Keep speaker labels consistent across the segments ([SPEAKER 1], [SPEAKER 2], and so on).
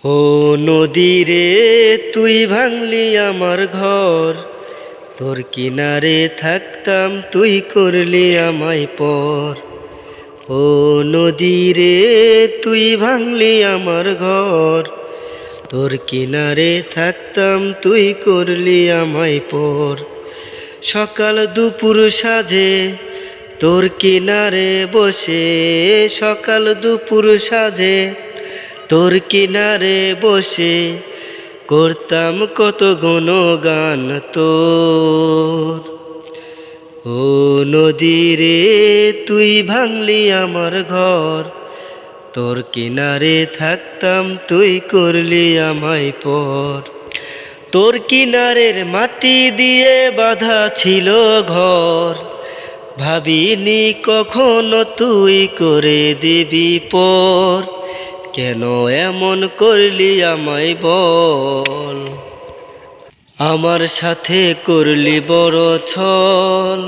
[SPEAKER 1] ও নদী রে, তুই ভাঙলি আমার ঘর, তোর কিনারে থাকতাম তুই করলি আমায় পর। ও নদী রে, তুই ভাঙলি আমার ঘর, তোর কিনারে থাকতাম তুই করলি আমায় পর। সকাল দুপুর সাজে তোর কিনারে বসে, সকাল দুপুর সাজে তোর কিনারে বসে করতাম কত গুণগান তোর। ও নদী রে, তুই ভাঙলি আমার ঘর, তোর কিনারে থাকতাম তুই করলি আমায় পর। তোর কিনারের মাটি দিয়ে বাঁধা ছিল ঘর, ভাবিনি কখনো তুই করে দিবি পর। কেন এমন করলি আমায় বল, আমার সাথে করলি বড় ছল।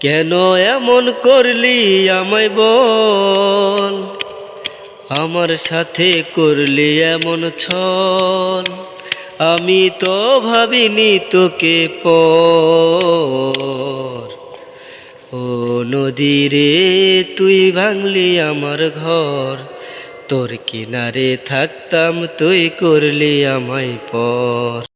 [SPEAKER 1] কেন এমন করলি আমায় বল, আমার সাথে করলি এমন ছল। আমি তো ভাবিনি তোকে পর। ও নদী রে, তুই ভাঙলি আমার ঘর, তোর কিনারে থাকতাম তুই করলি আমায় পর।